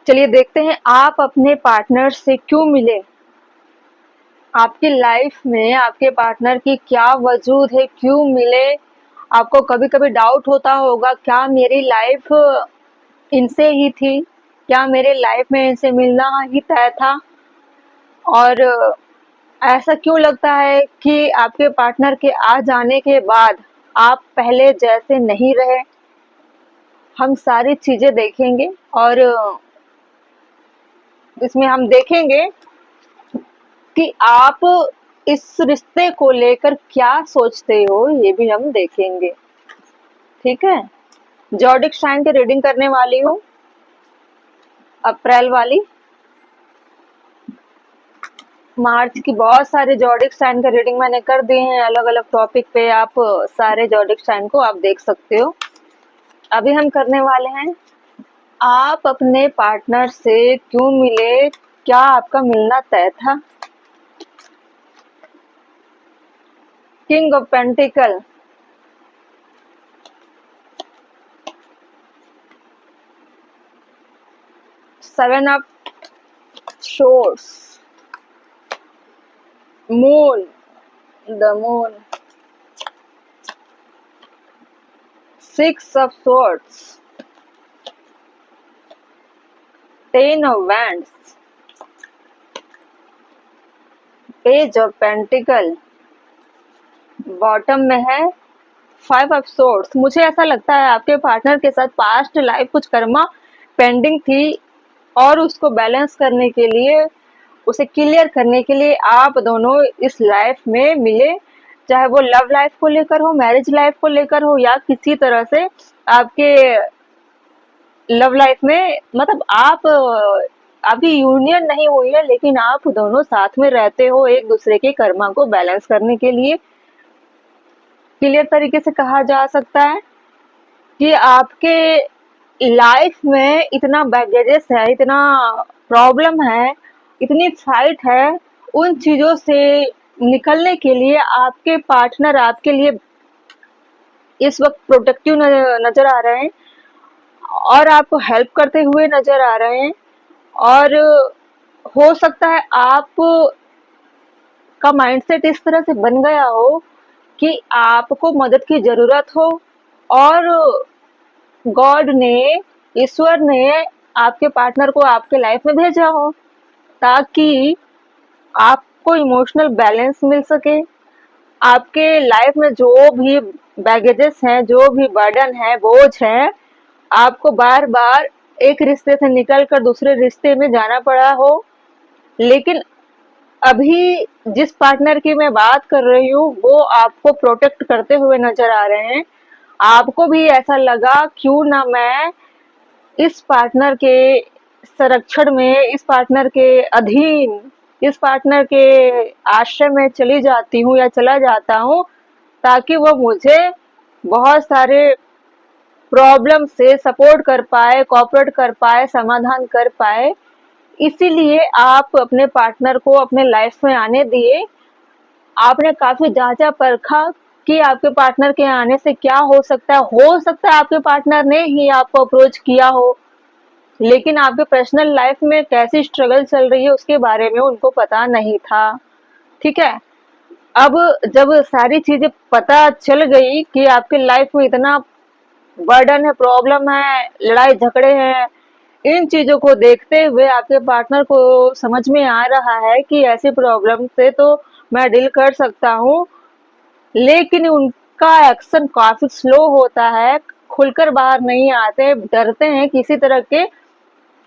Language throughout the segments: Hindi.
चलिए देखते हैं आप अपने पार्टनर से क्यों मिले। आपकी लाइफ में आपके पार्टनर की क्या वजूद है, क्यों मिले। आपको कभी कभी डाउट होता होगा, क्या मेरी लाइफ इनसे ही थी, क्या मेरे लाइफ में इनसे मिलना ही तय था। और ऐसा क्यों लगता है कि आपके पार्टनर के आ जाने के बाद आप पहले जैसे नहीं रहे। हम सारी चीजें देखेंगे और इसमें हम देखेंगे कि आप इस रिश्ते को लेकर क्या सोचते हो, ये भी हम देखेंगे। ठीक है, जॉडिक साइन की रीडिंग करने वाली हूँ, अप्रैल वाली। मार्च की बहुत सारे जॉडिक साइन का रीडिंग मैंने कर दिए हैं अलग अलग टॉपिक पे। आप सारे जॉडिक साइन को आप देख सकते हो। अभी हम करने वाले हैं, आप अपने पार्टनर से क्यों मिले, क्या आपका मिलना तय था। King of pentacle, seven of shores, moon, the moon, six of swords, ten of wands, page of pentacle, bottom में है फाइव ऑफ swords। मुझे ऐसा लगता है आपके पार्टनर के साथ पास्ट लाइफ कुछ कर्मा पेंडिंग थी और उसको बैलेंस करने के लिए, उसे क्लियर करने के लिए आप दोनों इस लाइफ में मिले। चाहे वो लव लाइफ को लेकर हो, मैरिज लाइफ को लेकर हो, या किसी तरह से आपके लव लाइफ में, मतलब आप अभी यूनियन नहीं हुई है लेकिन आप दोनों साथ में रहते हो एक दूसरे के कर्मा को बैलेंस करने के लिए। क्लियर तरीके से कहा जा सकता है कि आपके लाइफ में इतना बैगेजेस है, इतना प्रॉब्लम है, इतनी फाइट है। उन चीजों से निकलने के लिए आपके पार्टनर आपके लिए इस वक्त प्रोटेक्टिव नजर आ रहे हैं और आपको हेल्प करते हुए नजर आ रहे हैं। और हो सकता है आप का माइंडसेट इस तरह से बन गया हो कि आपको मदद की जरूरत हो और गॉड ने, ईश्वर ने आपके पार्टनर को आपके लाइफ में भेजा हो ताकि आपको इमोशनल बैलेंस मिल सके। आपके लाइफ में जो भी बैगेजेस हैं, जो भी बर्डन है, बोझ है, आपको बार बार एक रिश्ते से निकलकर दूसरे रिश्ते में जाना पड़ा हो। लेकिन अभी जिस पार्टनर की मैं बात कर रही हूँ वो आपको प्रोटेक्ट करते हुए नजर आ रहे हैं। आपको भी ऐसा लगा, क्यों ना मैं इस पार्टनर के संरक्षण में, इस पार्टनर के अधीन, इस पार्टनर के आश्रय में चली जाती हूँ या चला जाता हूँ ताकि वो मुझे बहुत सारे प्रॉब्लम से सपोर्ट कर पाए, कोऑपरेट कर पाए, समाधान कर पाए। इसीलिए आप अपने पार्टनर को अपने लाइफ में आने दिए। आपने काफी जांचा परखा कि आपके पार्टनर के आने से क्या हो सकता है। हो सकता है आपके पार्टनर ने ही आपको अप्रोच किया हो, लेकिन आपके पर्सनल लाइफ में कैसी स्ट्रगल चल रही है उसके बारे में उनको पता नहीं था। ठीक है, अब जब सारी चीजें पता चल गई कि आपके लाइफ में इतना बर्डन है, प्रॉब्लम है, लड़ाई झगड़े हैं, इन चीजों को देखते हुए आपके पार्टनर को समझ में आ रहा है कि ऐसी प्रॉब्लम से तो मैं डील कर सकता हूँ, लेकिन उनका एक्शन काफी स्लो होता है, खुलकर बाहर नहीं आते, डरते हैं किसी तरह के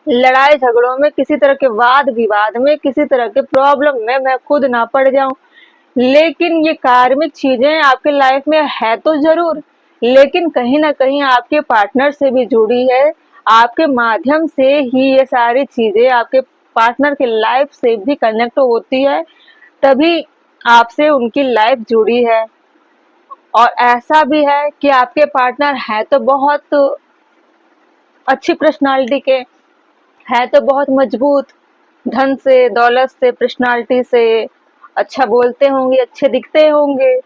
लड़ाई झगड़ों में, किसी तरह के वाद विवाद में, किसी तरह के प्रॉब्लम में मैं खुद ना पड़ जाऊं। लेकिन ये कार्मिक चीजें आपके लाइफ में है तो जरूर, लेकिन कहीं ना कहीं आपके पार्टनर से भी जुड़ी है। आपके माध्यम से ही ये सारी चीजें आपके पार्टनर के लाइफ से भी कनेक्ट होती है, तभी आपसे उनकी लाइफ जुड़ी है। और ऐसा भी है कि आपके पार्टनर है तो बहुत अच्छी पर्सनालिटी के, है तो बहुत मजबूत, धन से, दौलत से, पर्सनालिटी से, अच्छा बोलते होंगे, अच्छे दिखते होंगे,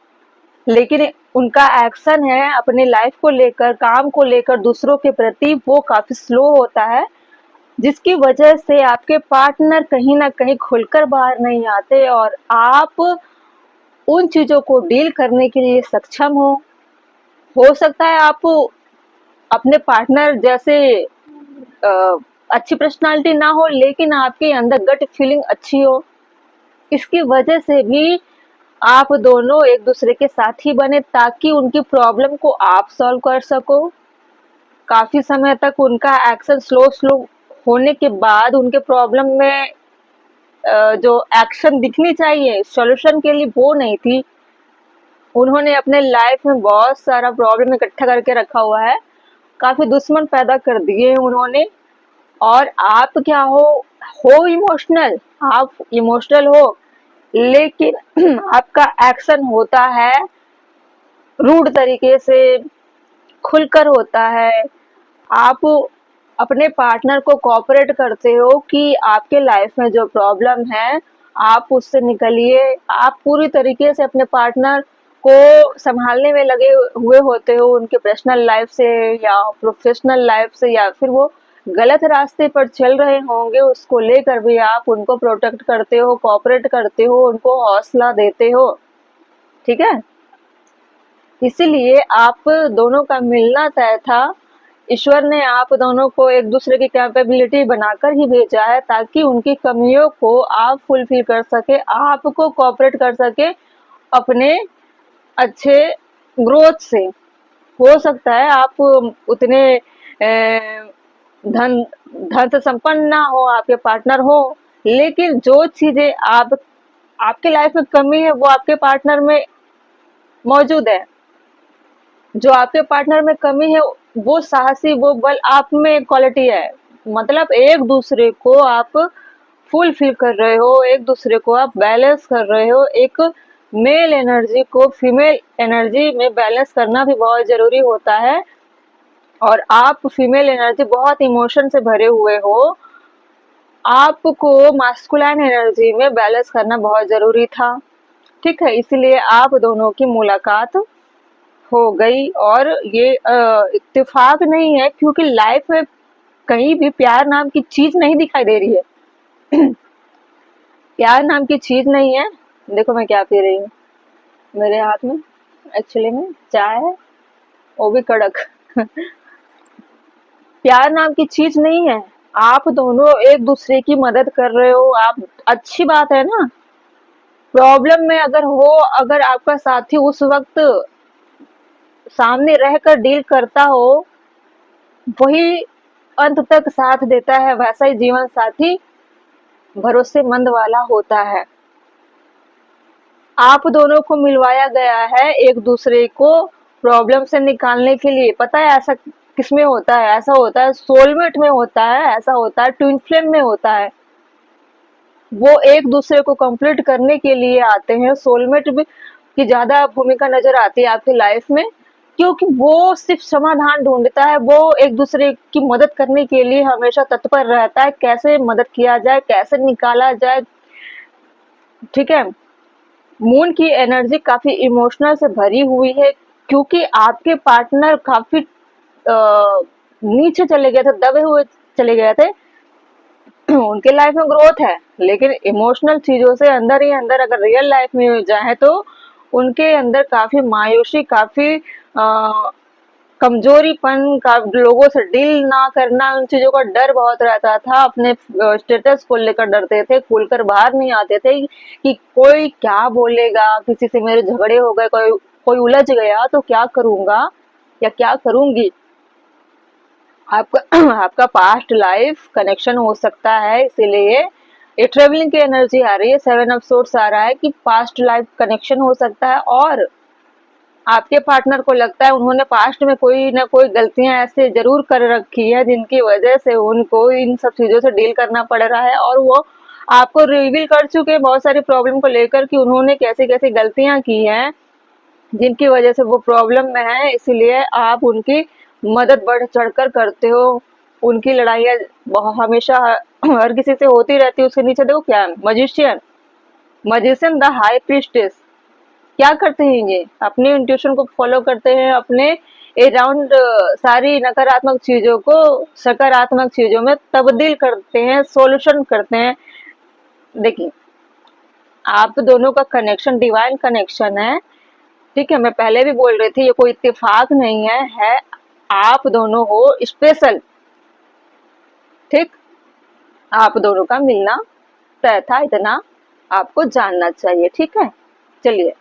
लेकिन उनका एक्शन है अपने लाइफ को लेकर, काम को लेकर, दूसरों के प्रति, वो काफी स्लो होता है। जिसकी वजह से आपके पार्टनर कहीं ना कहीं खुलकर बाहर नहीं आते और आप उन चीजों को डील करने के लिए सक्षम हो सकता है आप अपने पार्टनर जैसे अ, अच्छी पर्सनालिटी ना हो, लेकिन आपके अंदर गट फीलिंग अच्छी हो। इसकी वजह से भी आप दोनों एक दूसरे के साथी बने ताकि उनकी प्रॉब्लम को आप सॉल्व कर सको। काफी समय तक उनका एक्शन स्लो स्लो होने के बाद उनके प्रॉब्लम में जो एक्शन दिखनी चाहिए सॉल्यूशन के लिए वो नहीं थी। उन्होंने अपने लाइफ में बहुत सारा प्रॉब्लम इकट्ठा करके रखा हुआ है, काफी दुश्मन पैदा कर दिए उन्होंने। और आप क्या हो इमोशनल, आप इमोशनल हो, लेकिन आपका एक्शन होता है रूड तरीके से, खुलकर होता है। आप अपने पार्टनर को कोऑपरेट करते हो कि आपके लाइफ में जो प्रॉब्लम है आप उससे निकलिए। आप पूरी तरीके से अपने पार्टनर को संभालने में लगे हुए होते हो, उनके पर्सनल लाइफ से या प्रोफेशनल लाइफ से, या फिर वो गलत रास्ते पर चल रहे होंगे उसको लेकर भी आप उनको प्रोटेक्ट करते हो, कोऑपरेट करते हो, उनको हौसला देते हो। ठीक है, इसीलिए आप दोनों का मिलना तय था। ईश्वर ने आप दोनों को एक दूसरे की कैपेबिलिटी बनाकर ही भेजा है ताकि उनकी कमियों को आप फुलफिल कर सके, आपको कोऑपरेट कर सके अपने अच्छे ग्रोथ से। हो सकता है आप उतने धन धन से संपन्न ना हो, आपके पार्टनर हो, लेकिन जो चीजें आप आपके लाइफ में कमी है वो आपके पार्टनर में मौजूद है। जो आपके पार्टनर में कमी है वो साहसी, वो बल आप में क्वालिटी है। मतलब एक दूसरे को आप फुलफिल कर रहे हो, एक दूसरे को आप बैलेंस कर रहे हो। एक मेल एनर्जी को फीमेल एनर्जी में बैलेंस करना भी बहुत जरूरी होता है, और आप फीमेल एनर्जी बहुत इमोशन से भरे हुए हो, आपको मास्कुलाइन एनर्जी में बैलेंस करना बहुत जरूरी था। ठीक है, इसलिए आप दोनों की मुलाकात हो गई। और ये इत्तेफाक नहीं है, क्योंकि लाइफ में कहीं भी प्यार नाम की चीज नहीं दिखाई दे रही है। प्यार नाम की चीज नहीं है। देखो मैं क्या पी रही हूँ, मेरे हाथ में एक्चुअली में चाय है, वो भी कड़क। प्यार नाम की चीज नहीं है। आप दोनों एक दूसरे की मदद कर रहे हो, आप अच्छी बात है ना। प्रॉब्लम में अगर हो, अगर आपका साथी उस वक्त सामने रहकर डील करता हो, वही अंत तक साथ देता है, वैसा ही जीवन साथी भरोसेमंद वाला होता है। आप दोनों को मिलवाया गया है एक दूसरे को प्रॉब्लम से निकालने के लिए। पता है ऐसा किसमें होता है? ऐसा होता है सोलमेट में होता है, ऐसा होता है ट्विन फ्लेम में होता है। वो एक दूसरे को कंप्लीट करने के लिए आते हैं। सोलमेट भी की ज्यादा भूमिका नजर आती है आपकी लाइफ में, क्योंकि वो सिर्फ समाधान ढूंढता है, वो एक दूसरे की मदद करने के लिए हमेशा तत्पर रहता है, कैसे मदद किया जाए, कैसे निकाला जाए। ठीक है, मून की एनर्जी काफी इमोशनल से भरी हुई है, क्योंकि आपके पार्टनर काफी नीचे चले गए थे, दबे हुए चले गए थे। उनके लाइफ में ग्रोथ है, लेकिन इमोशनल चीजों से अंदर ही अंदर अगर रियल लाइफ में जाए तो उनके अंदर काफी मायूसी, काफी कमजोरीपन का, लोगों से डील ना करना, उन चीजों का डर बहुत रहता था। अपने स्टेटस को लेकर डरते थे, खुलकर बाहर नहीं आते थे कि कोई क्या बोलेगा, किसी से मेरे झगड़े हो गए, कोई कोई उलझ गया तो क्या करूंगा या क्या करूंगी। आपका आपका पास्ट लाइफ कनेक्शन हो सकता है, इसीलिए ये ट्रेवलिंग की एनर्जी आ रही है, 7 ऑफ सोर्ड्स आ रहा है कि पास्ट लाइफ कनेक्शन हो सकता है। और आपके पार्टनर को लगता है उन्होंने पास्ट में कोई ना कोई गलतियां ऐसे जरूर कर रखी है जिनकी वजह से उनको इन सब चीजों से डील करना पड़ रहा है, और वो आपको रिवील कर चुके हैं बहुत सारी प्रॉब्लम को लेकर कि उन्होंने कैसी कैसी गलतियां की हैं जिनकी वजह से वो प्रॉब्लम में है। इसीलिए आप उनकी मदद बढ़ चढ़कर करते हो। उनकी लड़ाइयाँ हमेशा हर किसी से होती रहती है। उसके नीचे देखो क्या है, magician, magician the high priestess. क्या करते हैं ये? अपने इंट्यूशन को फॉलो करते हैं, अपने अराउंड सारी नकारात्मक चीजों को सकारात्मक चीजों में तब्दील करते हैं, सॉल्यूशन करते हैं। देखिए, आप दोनों का कनेक्शन डिवाइन कनेक्शन है, ठीक है। मैं पहले भी बोल रही थी, ये कोई इत्तेफाक नहीं है आप दोनों हो स्पेशल, ठीक। आप दोनों का मिलना तय था, इतना आपको जानना चाहिए, ठीक है। चलिए।